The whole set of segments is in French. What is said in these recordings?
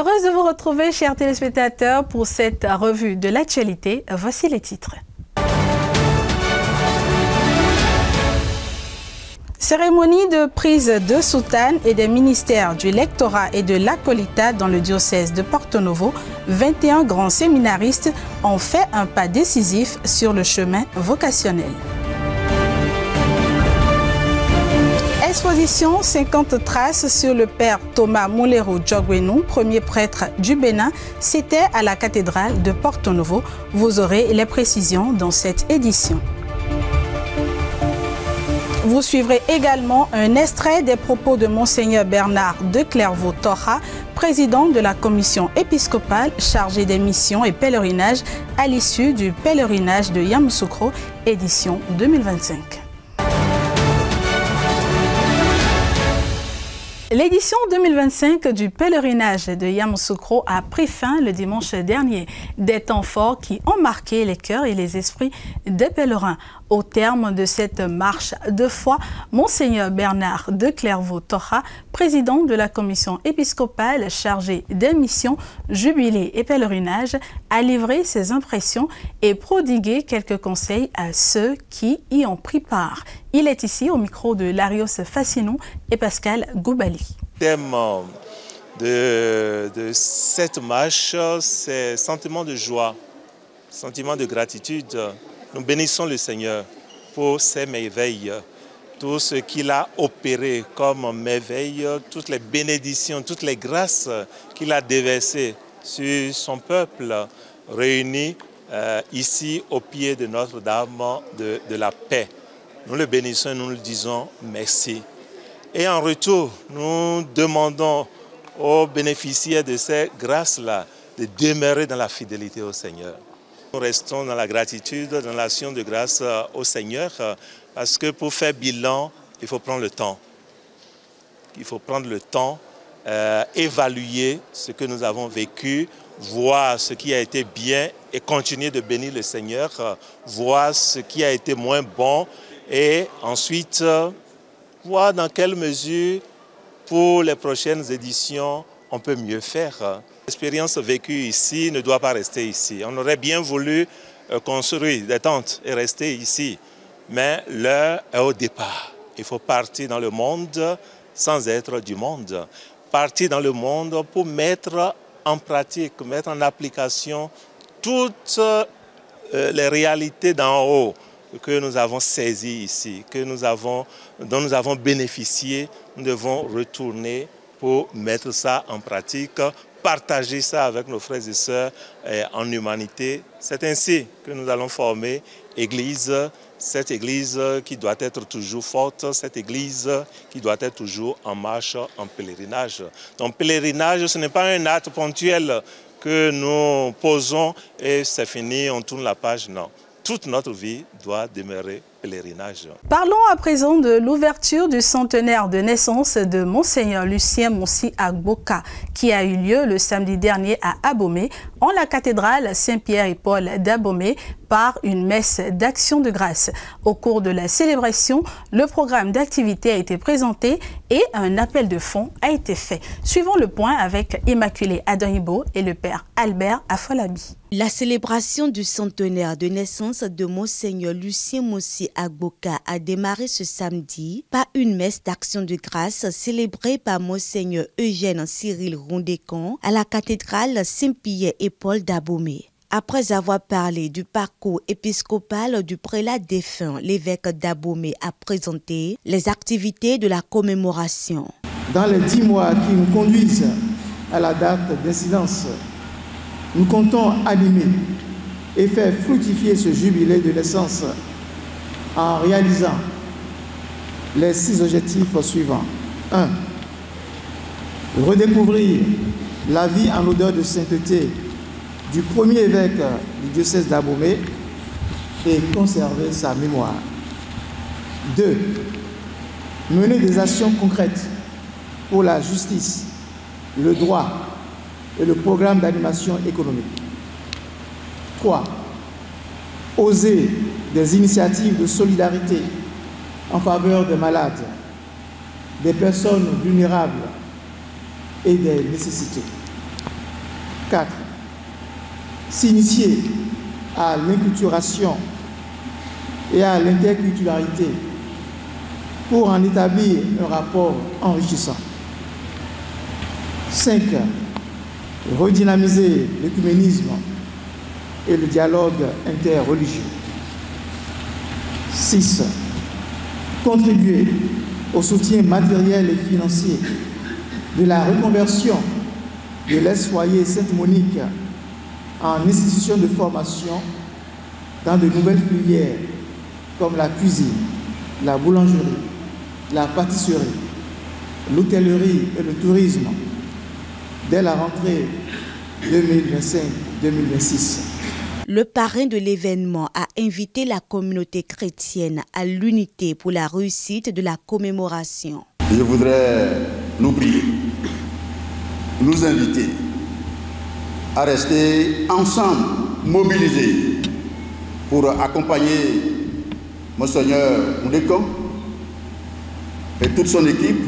Heureuse de vous retrouver, chers téléspectateurs, pour cette revue de l'actualité. Voici les titres. Cérémonie de prise de soutane et des ministères du lectorat et de l'acolita dans le diocèse de Porto Novo. 21 grands séminaristes ont fait un pas décisif sur le chemin vocationnel. Exposition 50 traces sur le père Thomas Mulero Djogwenou, premier prêtre du Bénin. C'était à la cathédrale de Porto Novo. Vous aurez les précisions dans cette édition. Vous suivrez également un extrait des propos de Monseigneur Bernard de Clairvaux-Torra, président de la commission épiscopale chargée des missions et pèlerinages à l'issue du pèlerinage de Yamoussoukro, édition 2025. L'édition 2025 du pèlerinage de Yamoussoukro a pris fin le dimanche dernier. Des temps forts qui ont marqué les cœurs et les esprits des pèlerins. Au terme de cette marche de foi, Monseigneur Bernard de Clairvaux-Torra, président de la commission épiscopale chargée des missions, jubilés et pèlerinages, a livré ses impressions et prodigué quelques conseils à ceux qui y ont pris part. Il est ici au micro de Larios Fassinou et Pascal Goubali. Le thème de cette marche, c'est sentiment de joie, sentiment de gratitude. Nous bénissons le Seigneur pour ses merveilles, tout ce qu'il a opéré comme merveilles, toutes les bénédictions, toutes les grâces qu'il a déversées sur son peuple réuni ici au pied de Notre-Dame de la paix. Nous le bénissons et nous le disons merci. Et en retour, nous demandons aux bénéficiaires de ces grâces-là de demeurer dans la fidélité au Seigneur. Nous restons dans la gratitude, dans l'action de grâce au Seigneur, parce que pour faire bilan, il faut prendre le temps. Il faut prendre le temps, évaluer ce que nous avons vécu, voir ce qui a été bien et continuer de bénir le Seigneur, voir ce qui a été moins bon et ensuite voir dans quelle mesure pour les prochaines éditions on peut mieux faire. L'expérience vécue ici ne doit pas rester ici. On aurait bien voulu construire des tentes et rester ici, mais l'heure est au départ. Il faut partir dans le monde sans être du monde. Partir dans le monde pour mettre en pratique, mettre en application toutes les réalités d'en haut que nous avons saisies ici, dont nous avons bénéficié. Nous devons retourner pour mettre ça en pratique, partager ça avec nos frères et sœurs en humanité. C'est ainsi que nous allons former Église, cette Église qui doit être toujours forte, cette Église qui doit être toujours en marche, en pèlerinage. Donc pèlerinage, ce n'est pas un acte ponctuel que nous posons et c'est fini, on tourne la page, non. Toute notre vie doit demeurer pèlerinage. Parlons à présent de l'ouverture du centenaire de naissance de Monseigneur Lucien Moussi Agboka, qui a eu lieu le samedi dernier à Abomey, en la cathédrale Saint-Pierre et Paul d'Abomey, par une messe d'action de grâce. Au cours de la célébration, le programme d'activité a été présenté et un appel de fonds a été fait. Suivons le point avec Immaculée Adonibo et le père Albert Afolabi. La célébration du centenaire de naissance de Monseigneur Lucien Moussi Agboka a démarré ce samedi par une messe d'action de grâce célébrée par Monseigneur Eugène Cyril Rondécan à la cathédrale Saint-Pierre et Paul d'Abomey. Après avoir parlé du parcours épiscopal du prélat défunt, l'évêque d'Abomey a présenté les activités de la commémoration. Dans les 10 mois qui nous conduisent à la date d'incidence, nous comptons animer et faire fructifier ce jubilé de naissance en réalisant les 6 objectifs suivants. 1. Redécouvrir la vie en odeur de sainteté du premier évêque du diocèse d'Abomey et conserver sa mémoire. 2. Mener des actions concrètes pour la justice, le droit et le programme d'animation économique. 3. Oser des initiatives de solidarité en faveur des malades, des personnes vulnérables et des nécessités. 4. S'initier à l'inculturation et à l'interculturalité pour en établir un rapport enrichissant. 5. Redynamiser l'écuménisme et le dialogue interreligieux. 6. Contribuer au soutien matériel et financier de la reconversion de l'Est-Foyer Sainte-Monique en institution de formation dans de nouvelles filières comme la cuisine, la boulangerie, la pâtisserie, l'hôtellerie et le tourisme dès la rentrée 2025-2026. Le parrain de l'événement a invité la communauté chrétienne à l'unité pour la réussite de la commémoration. Je voudrais nous prier, nous inviter à rester ensemble, mobilisés pour accompagner Monseigneur Moudeko et toute son équipe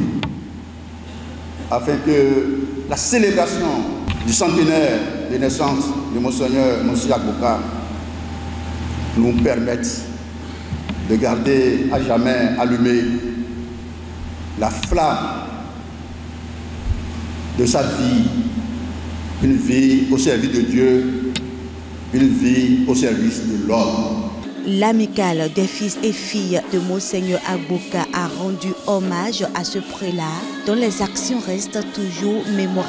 afin que la célébration du centenaire de naissance de Monseigneur Moussi Agboka nous permette de garder à jamais allumée la flamme de sa vie, une vie au service de Dieu, une vie au service de l'homme. L'amicale des fils et filles de Monseigneur Agboka a rendu hommage à ce prélat dont les actions restent toujours mémorables.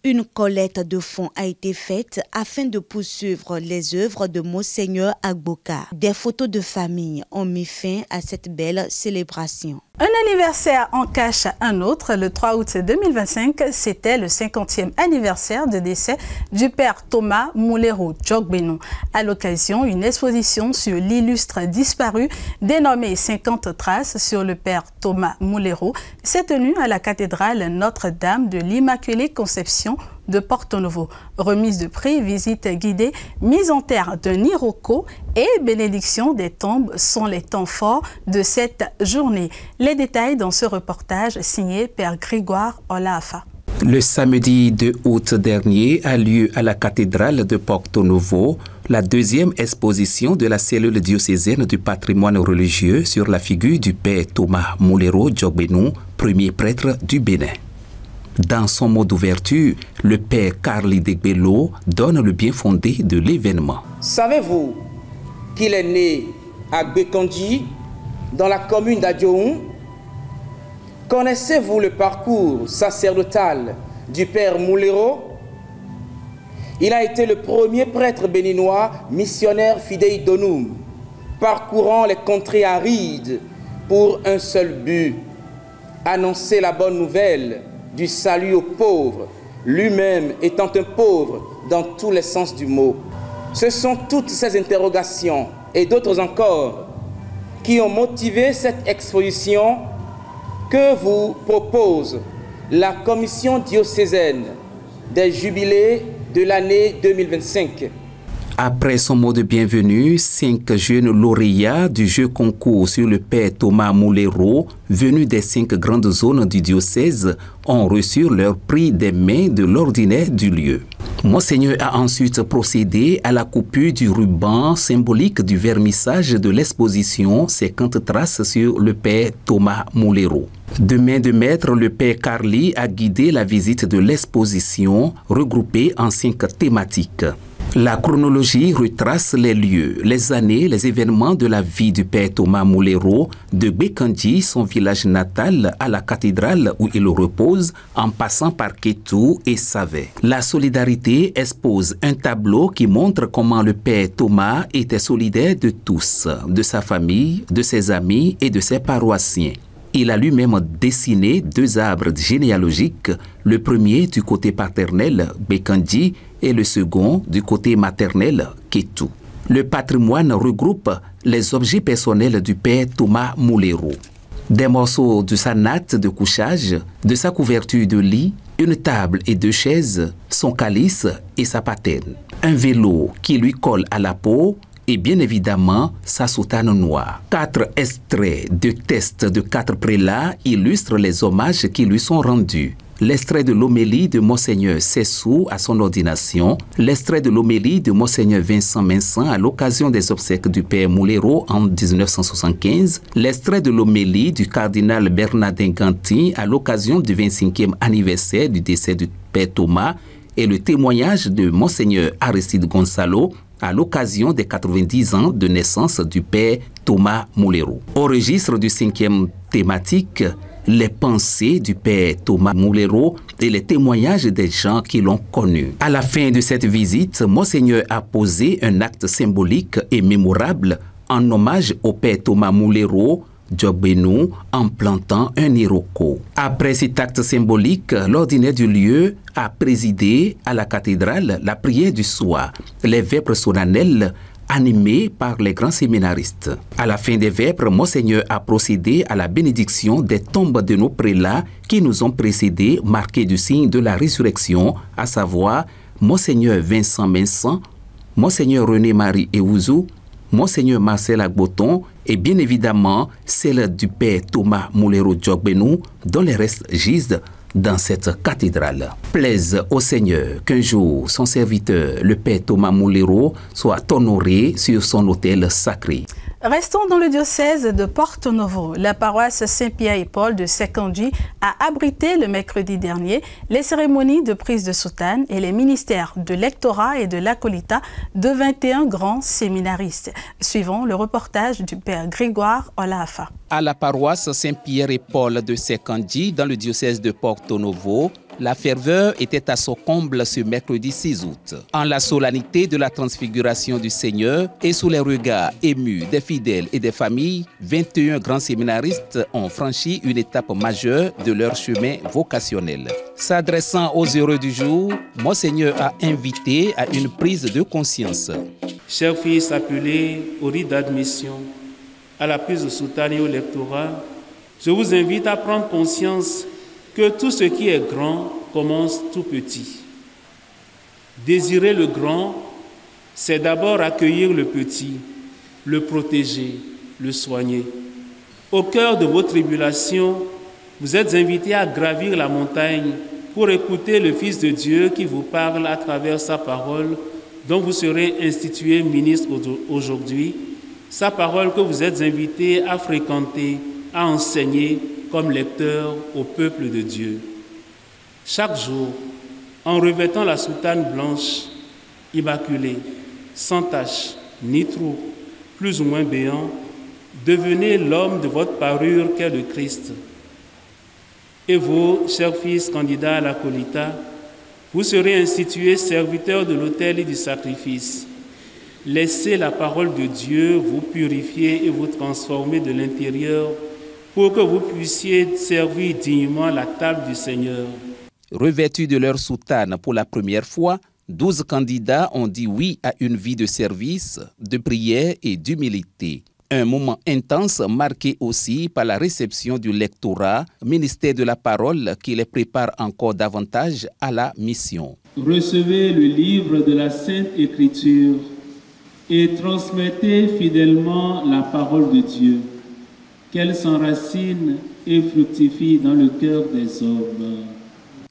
Une collecte de fonds a été faite afin de poursuivre les œuvres de Monseigneur Agboka. Des photos de famille ont mis fin à cette belle célébration. Un anniversaire en cache un autre. Le 3 août 2025, c'était le 50e anniversaire de décès du père Thomas Moulero Djogbenou. À l'occasion, une exposition sur l'illustre disparu, dénommée 50 traces sur le père Thomas Moulero, s'est tenue à la cathédrale Notre-Dame de l'Immaculée Conception de Porto Novo. Remise de prix, visite guidée, mise en terre d'un Iroko et bénédiction des tombes sont les temps forts de cette journée. Les détails dans ce reportage signé Père Grégoire Olafa. Le samedi 2 août dernier a lieu à la cathédrale de Porto Novo la deuxième exposition de la cellule diocésaine du patrimoine religieux sur la figure du père Thomas Moulero Djogbenou, premier prêtre du Bénin. Dans son mot d'ouverture, le père Carly Degbello donne le bien fondé de l'événement. Savez-vous qu'il est né à Gbekandji, dans la commune d'Adjoun? Connaissez-vous le parcours sacerdotal du père Moulero? Il a été le premier prêtre béninois missionnaire Fidei Donum, parcourant les contrées arides pour un seul but, annoncer la bonne nouvelle du salut aux pauvres, lui-même étant un pauvre dans tous les sens du mot. Ce sont toutes ces interrogations et d'autres encore qui ont motivé cette exposition que vous propose la commission diocésaine des jubilés de l'année 2025. Après son mot de bienvenue, 5 jeunes lauréats du jeu concours sur le père Thomas Moulero, venus des 5 grandes zones du diocèse, ont reçu leur prix des mains de l'ordinaire du lieu. Monseigneur a ensuite procédé à la coupure du ruban symbolique du vernissage de l'exposition 50 traces sur le père Thomas Moulero. De main de maître, le père Carly a guidé la visite de l'exposition regroupée en 5 thématiques. La chronologie retrace les lieux, les années, les événements de la vie du père Thomas Moulero, de Gbekandji, son village natal, à la cathédrale où il repose, en passant par Kétou et Savé. La solidarité expose un tableau qui montre comment le père Thomas était solidaire de tous, de sa famille, de ses amis et de ses paroissiens. Il a lui-même dessiné 2 arbres généalogiques, le premier du côté paternel, Gbekandji, et le second du côté maternel, Kétou. Le patrimoine regroupe les objets personnels du père Thomas Moulero. Des morceaux de sa natte de couchage, de sa couverture de lit, une table et 2 chaises, son calice et sa patène. Un vélo qui lui colle à la peau, et bien évidemment sa soutane noire. 4 extraits de textes de 4 prélats illustrent les hommages qui lui sont rendus. L'extrait de l'homélie de Monseigneur Sessou à son ordination, l'extrait de l'homélie de Monseigneur Vincent Vincent à l'occasion des obsèques du Père Moulero en 1975, l'extrait de l'homélie du cardinal Bernardin Ganti à l'occasion du 25e anniversaire du décès du Père Thomas et le témoignage de Monseigneur Aristide Gonzalo à l'occasion des 90 ans de naissance du Père Thomas Moulero. Au registre du 5e thématique, les pensées du Père Thomas Moulero et les témoignages des gens qui l'ont connu. À la fin de cette visite, Monseigneur a posé un acte symbolique et mémorable en hommage au Père Thomas Moulero, Djogbenou, en plantant un iroko. Après cet acte symbolique, l'ordinaire du lieu a présidé à la cathédrale la prière du soir, les vêpres solennelles animés par les grands séminaristes. À la fin des vêpres, Monseigneur a procédé à la bénédiction des tombes de nos prélats qui nous ont précédés, marqués du signe de la résurrection, à savoir Monseigneur Vincent Vincent, Monseigneur René-Marie Eouzou, Monseigneur Marcel Agboton et bien évidemment celle du Père Thomas Moulero Djogbenou, dont les restes gisent dans cette cathédrale. Plaise au Seigneur qu'un jour son serviteur, le Père Thomas Moulero, soit honoré sur son autel sacré. Restons dans le diocèse de Porto Novo. La paroisse Saint-Pierre et Paul de Sekandji a abrité le mercredi dernier les cérémonies de prise de soutane et les ministères de lectorat et de l'acolita de 21 grands séminaristes. Suivons le reportage du Père Grégoire Olafa. À la paroisse Saint-Pierre et Paul de Sekandji, dans le diocèse de Porto Novo, la ferveur était à son comble ce mercredi 6 août. En la solennité de la transfiguration du Seigneur et sous les regards émus des fidèles et des familles, 21 grands séminaristes ont franchi une étape majeure de leur chemin vocationnel. S'adressant aux heureux du jour, Monseigneur a invité à une prise de conscience. Chers fils appelés au rite d'admission, à la prise de soutane et au lectorat, je vous invite à prendre conscience que tout ce qui est grand commence tout petit. Désirer le grand, c'est d'abord accueillir le petit, le protéger, le soigner. Au cœur de vos tribulations, vous êtes invités à gravir la montagne pour écouter le Fils de Dieu qui vous parle à travers sa parole, dont vous serez institué ministre aujourd'hui, sa parole que vous êtes invités à fréquenter, à enseigner comme lecteur au peuple de Dieu. Chaque jour, en revêtant la soutane blanche, immaculée, sans tache, ni trou, plus ou moins béant, devenez l'homme de votre parure qu'est le Christ. Et vous, chers fils candidats à l'acolita, vous serez institués serviteurs de l'autel et du sacrifice. Laissez la parole de Dieu vous purifier et vous transformer de l'intérieur pour que vous puissiez servir dignement la table du Seigneur. Revêtus de leur soutane pour la première fois, 12 candidats ont dit oui à une vie de service, de prière et d'humilité. Un moment intense marqué aussi par la réception du lectorat, ministère de la parole qui les prépare encore davantage à la mission. Recevez le livre de la Sainte Écriture et transmettez fidèlement la parole de Dieu, qu'elle s'enracine et fructifie dans le cœur des hommes.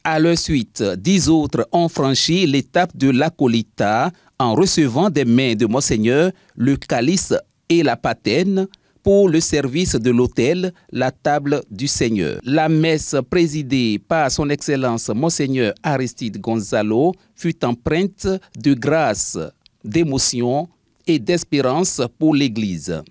À leur suite, 10 autres ont franchi l'étape de l'acolita en recevant des mains de Monseigneur le calice et la patène pour le service de l'autel, la table du Seigneur. La messe présidée par son Excellence Monseigneur Aristide Gonzalo fut empreinte de grâce, d'émotion et d'espérance pour l'Église.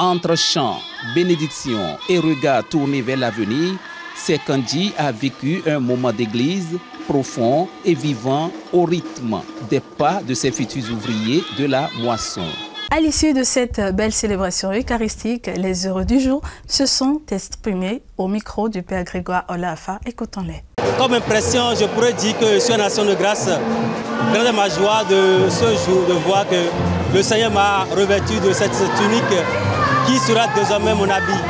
Entre chants, bénédictions et regards tournés vers l'avenir, Sekandji a vécu un moment d'église profond et vivant au rythme des pas de ses futurs ouvriers de la moisson. À l'issue de cette belle célébration eucharistique, les heureux du jour se sont exprimés au micro du Père Grégoire Olafa. Écoutons-les. Comme impression, je pourrais dire que je suis en action de grâce. Grande est ma joie de ce jour de voir que le Seigneur m'a revêtu de cette tunique qui sera désormais mon habit.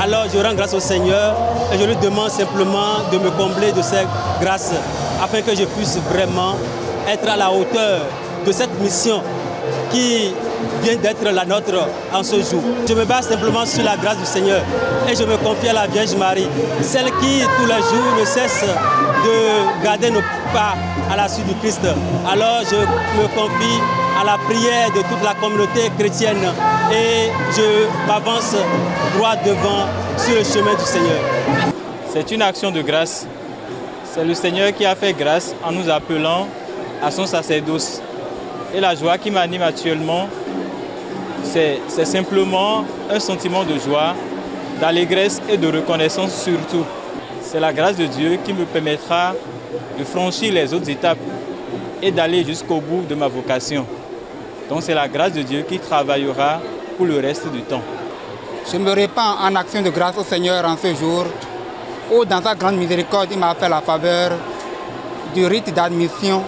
Alors je rends grâce au Seigneur et je lui demande simplement de me combler de cette grâce afin que je puisse vraiment être à la hauteur de cette mission qui vient d'être la nôtre en ce jour. Je me base simplement sur la grâce du Seigneur et je me confie à la Vierge Marie, celle qui tous les jours ne cesse de garder nos pas à la suite du Christ. Alors je me confie à la prière de toute la communauté chrétienne et je m'avance droit devant sur le chemin du Seigneur. C'est une action de grâce. C'est le Seigneur qui a fait grâce en nous appelant à son sacerdoce. Et la joie qui m'anime actuellement, c'est simplement un sentiment de joie, d'allégresse et de reconnaissance surtout. C'est la grâce de Dieu qui me permettra de franchir les autres étapes et d'aller jusqu'au bout de ma vocation. Donc c'est la grâce de Dieu qui travaillera pour le reste du temps. Je me répands en action de grâce au Seigneur en ce jour où dans sa grande miséricorde, il m'a fait la faveur du rite d'admission,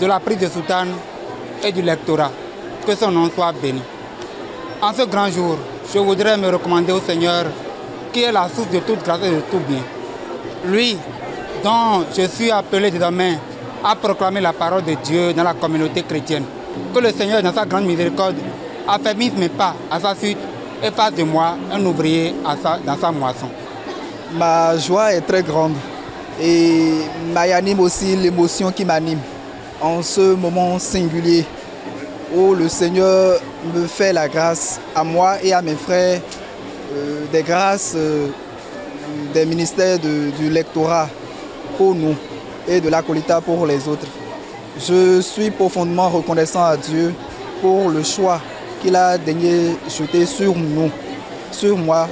de la prise de soutane et du lectorat. Que son nom soit béni. En ce grand jour, je voudrais me recommander au Seigneur qui est la source de toute grâce et de tout bien. Lui, dont je suis appelé désormais à proclamer la parole de Dieu dans la communauté chrétienne. Que le Seigneur, dans sa grande miséricorde, affermisse mes pas à sa suite et fasse de moi un ouvrier dans sa moisson. Ma joie est très grande et m'anime aussi l'émotion qui m'anime en ce moment singulier où le Seigneur me fait la grâce à moi et à mes frères, des grâces des ministères du lectorat pour nous et de l'acolita pour les autres. Je suis profondément reconnaissant à Dieu pour le choix qu'il a daigné jeter sur nous, sur moi,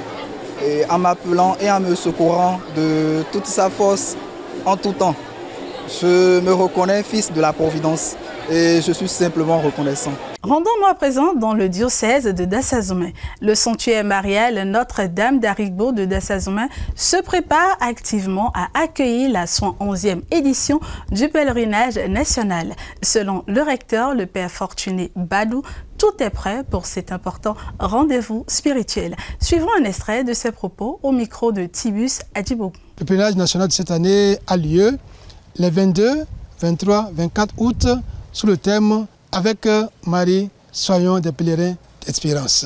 et en m'appelant et en me secourant de toute sa force en tout temps. Je me reconnais fils de la Providence et je suis simplement reconnaissant. Rendons-nous à présent dans le diocèse de Dassazoumé. Le sanctuaire marial Notre-Dame d'Arigbo de Dassazoumé se prépare activement à accueillir la 111e édition du pèlerinage national. Selon le recteur, le père Fortuné Badou, tout est prêt pour cet important rendez-vous spirituel. Suivons un extrait de ses propos au micro de Tibus Adjibou. Le pèlerinage national de cette année a lieu les 22, 23, 24 août sous le thème « Avec Marie, soyons des pèlerins d'espérance ».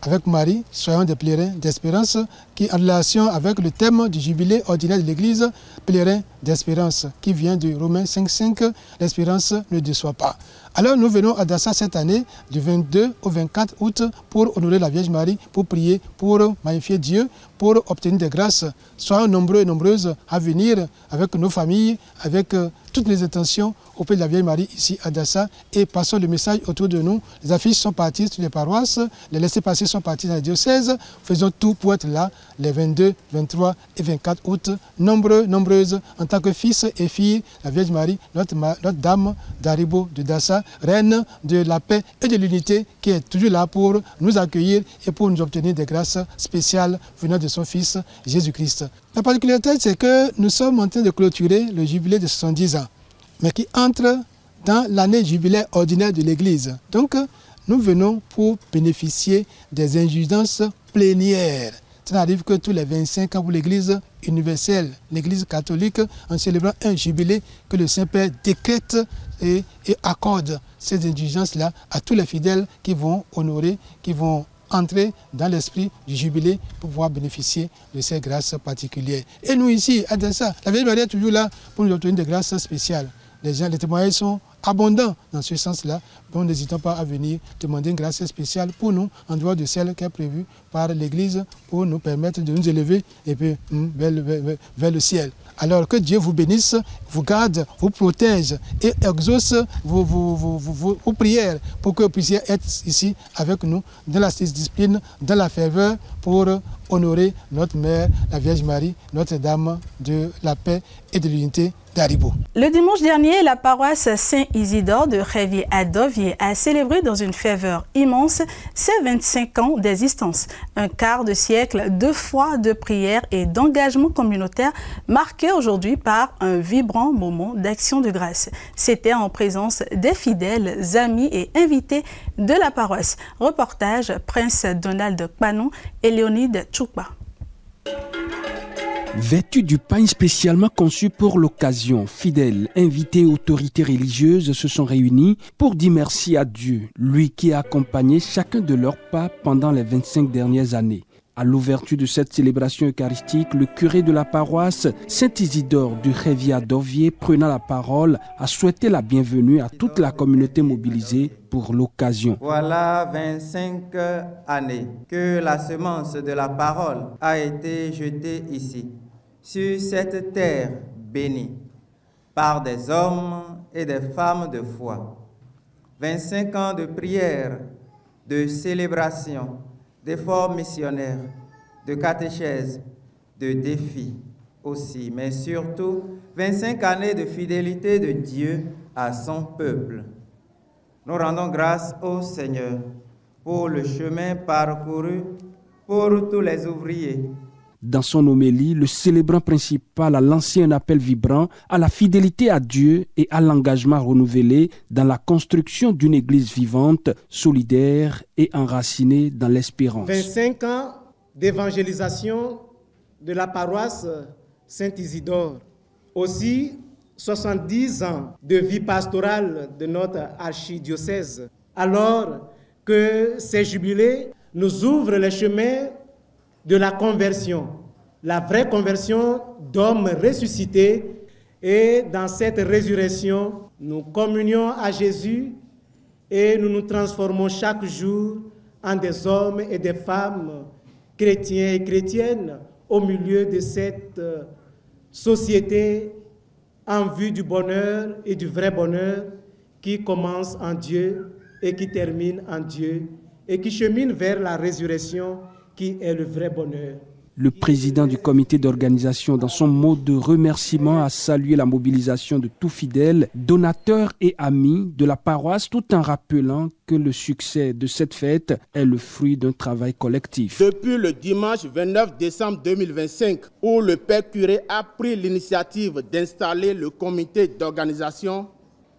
Avec Marie, soyons des pèlerins d'espérance, qui est en relation avec le thème du jubilé ordinaire de l'Église, pèlerin d'espérance, qui vient de Romains 5,5, l'espérance ne déçoit pas. Alors nous venons à Dassa cette année, du 22 au 24 août, pour honorer la Vierge Marie, pour prier, pour magnifier Dieu, pour obtenir des grâces. Soyons nombreux et nombreuses à venir avec nos familles, avec toutes les intentions auprès de la Vierge Marie ici à Dassa, et passons le message autour de nous. Les affiches sont parties sur les paroisses, les laissez-passer sont partis dans les diocèses. Faisons tout pour être là les 22, 23 et 24 août, nombreux, nombreuses, en tant que fils et filles, la Vierge Marie, notre Dame d'Arigbo de Dassa, reine de la paix et de l'unité, qui est toujours là pour nous accueillir et pour nous obtenir des grâces spéciales venant de son Fils Jésus-Christ. La particularité, c'est que nous sommes en train de clôturer le jubilé de 70 ans, mais qui entre dans l'année jubilaire ordinaire de l'Église. Donc, nous venons pour bénéficier des indulgences plénières. Ça n'arrive que tous les 25 ans pour l'Église universelle, l'Église catholique, en célébrant un jubilé que le Saint-Père décrète et accorde ces indulgences-là à tous les fidèles qui vont honorer, qui vont entrer dans l'esprit du jubilé pour pouvoir bénéficier de ces grâces particulières. Et nous ici, à Dassa, la Vierge Marie est toujours là pour nous obtenir des grâces spéciales. Les témoignages sont abondant dans ce sens-là. Donc n'hésitons pas à venir demander une grâce spéciale pour nous, en dehors de celle qui est prévue par l'Église pour nous permettre de nous élever et puis vers le ciel. Alors que Dieu vous bénisse, vous garde, vous protège et exauce vos prières pour que vous puissiez être ici avec nous dans la discipline, dans la ferveur pour honorer notre Mère, la Vierge Marie, Notre-Dame de la paix et de l'unité d'Haribo. Le dimanche dernier, la paroisse Saint-Isidore de Révier à Dovier a célébré dans une ferveur immense ses 25 ans d'existence. Un quart de siècle, 2 fois de prière et d'engagement communautaire marqué aujourd'hui par un vibrant moment d'action de grâce. C'était en présence des fidèles, amis et invités de la paroisse. Reportage Prince Donald Panon et Léonide Tchoupa. Vêtus du pagne spécialement conçu pour l'occasion, fidèles, invités et autorités religieuses se sont réunis pour dire merci à Dieu, lui qui a accompagné chacun de leurs pas pendant les 25 dernières années. À l'ouverture de cette célébration eucharistique, le curé de la paroisse Saint-Isidore du Révier à Dovier, prenant la parole, a souhaité la bienvenue à toute la communauté mobilisée pour l'occasion. Voilà 25 années que la semence de la parole a été jetée ici, sur cette terre bénie, par des hommes et des femmes de foi. 25 ans de prière, de célébration, d'efforts missionnaires, de catéchèse, de défis aussi, mais surtout 25 années de fidélité de Dieu à son peuple. Nous rendons grâce au Seigneur pour le chemin parcouru, pour tous les ouvriers. Dans son homélie, le célébrant principal a lancé un appel vibrant à la fidélité à Dieu et à l'engagement renouvelé dans la construction d'une église vivante, solidaire et enracinée dans l'espérance. 25 ans d'évangélisation de la paroisse Saint-Isidore. Aussi, 70 ans de vie pastorale de notre archidiocèse. Alors que ces jubilés nous ouvrent les chemins de la conversion, la vraie conversion d'hommes ressuscités. Et dans cette résurrection, nous communions à Jésus et nous nous transformons chaque jour en des hommes et des femmes chrétiens et chrétiennes au milieu de cette société en vue du bonheur et du vrai bonheur qui commence en Dieu et qui termine en Dieu et qui chemine vers la résurrection qui est le vrai bonheur. Le président du comité d'organisation, dans son mot de remerciement, a salué la mobilisation de tout fidèle, donateurs et amis de la paroisse, tout en rappelant que le succès de cette fête est le fruit d'un travail collectif. Depuis le dimanche 29 décembre 2025, où le père curé a pris l'initiative d'installer le comité d'organisation,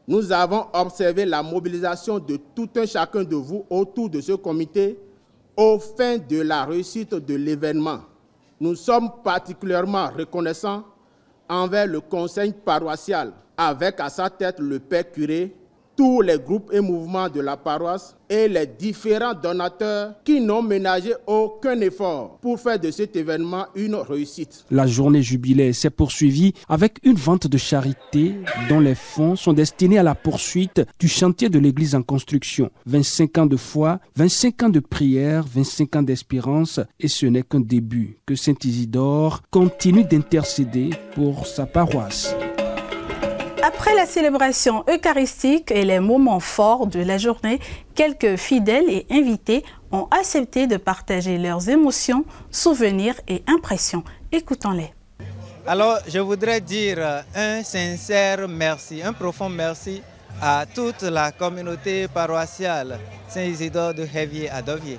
nous avons observé la mobilisation de tout un chacun de vous autour de ce comité au fin de la réussite de l'événement. Nous sommes particulièrement reconnaissants envers le conseil paroissial, avec à sa tête le père curé, tous les groupes et mouvements de la paroisse et les différents donateurs qui n'ont ménagé aucun effort pour faire de cet événement une réussite. La journée jubilaire s'est poursuivie avec une vente de charité dont les fonds sont destinés à la poursuite du chantier de l'église en construction. 25 ans de foi, 25 ans de prière, 25 ans d'espérance, et ce n'est qu'un début que Saint-Isidore continue d'intercéder pour sa paroisse. Après la célébration eucharistique et les moments forts de la journée, quelques fidèles et invités ont accepté de partager leurs émotions, souvenirs et impressions. Écoutons-les. Alors, je voudrais dire un sincère merci, un profond merci à toute la communauté paroissiale Saint-Isidore de Révier à Dovier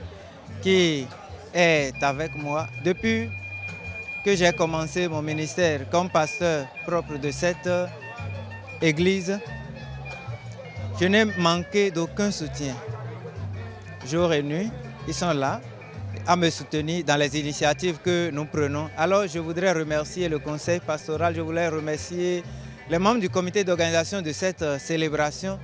qui est avec moi depuis que j'ai commencé mon ministère comme pasteur propre de cette Église. Je n'ai manqué d'aucun soutien. Jour et nuit, ils sont là à me soutenir dans les initiatives que nous prenons. Alors je voudrais remercier le conseil pastoral, je voudrais remercier les membres du comité d'organisation de cette célébration,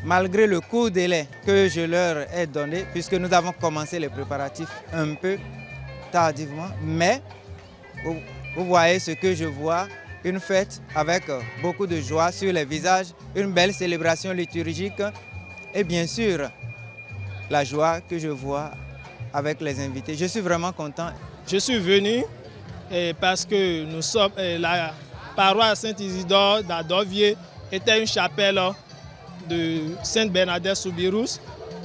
malgré le court délai que je leur ai donné, puisque nous avons commencé les préparatifs un peu tardivement. Mais vous voyez ce que je vois une fête avec beaucoup de joie sur les visages, une belle célébration liturgique et bien sûr la joie que je vois avec les invités. Je suis vraiment content. Je suis venu parce que nous sommes la paroisse Saint-Isidore d'Adovier était une chapelle de Sainte-Bernadette Soubirous.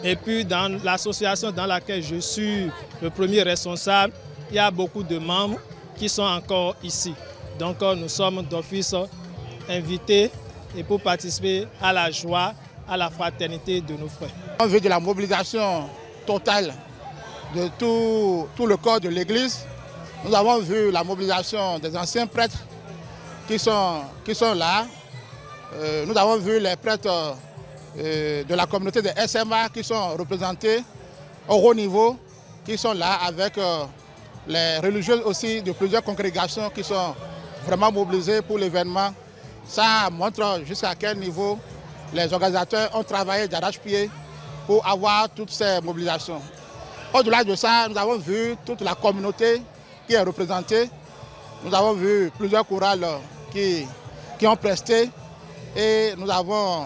Et puis dans l'association dans laquelle je suis le premier responsable, il y a beaucoup de membres qui sont encore ici. Donc nous sommes d'office invités et pour participer à la joie, à la fraternité de nos frères. On veut de la mobilisation totale de tout le corps de l'Église. Nous avons vu la mobilisation des anciens prêtres qui sont là. Nous avons vu les prêtres de la communauté des SMA qui sont représentés au haut niveau, qui sont là avec les religieux aussi de plusieurs congrégations qui sont vraiment mobilisées pour l'événement. Ça montre jusqu'à quel niveau les organisateurs ont travaillé d'arrache-pied pour avoir toutes ces mobilisations. Au-delà de ça, nous avons vu toute la communauté qui est représentée. Nous avons vu plusieurs chorales qui ont presté et nous avons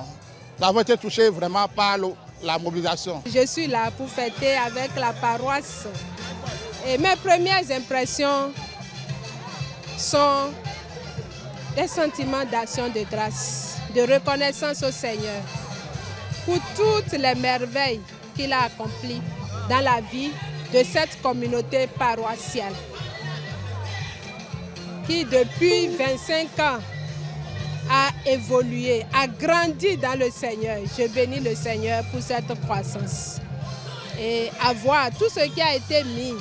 été touchés vraiment par la mobilisation. Je suis là pour fêter avec la paroisse et mes premières impressions sont des sentiments d'action de grâce, de reconnaissance au Seigneur pour toutes les merveilles qu'il a accomplies dans la vie de cette communauté paroissiale qui depuis 25 ans a évolué, a grandi dans le Seigneur. Je bénis le Seigneur pour cette croissance. Et à voir tout ce qui a été mis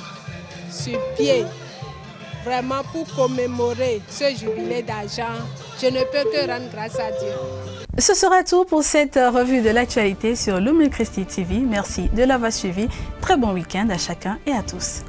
sur pied, vraiment pour commémorer ce jubilé d'argent, je ne peux que rendre grâce à Dieu. Ce sera tout pour cette revue de l'actualité sur Lumen Christi TV. Merci de l'avoir suivi. Très bon week-end à chacun et à tous.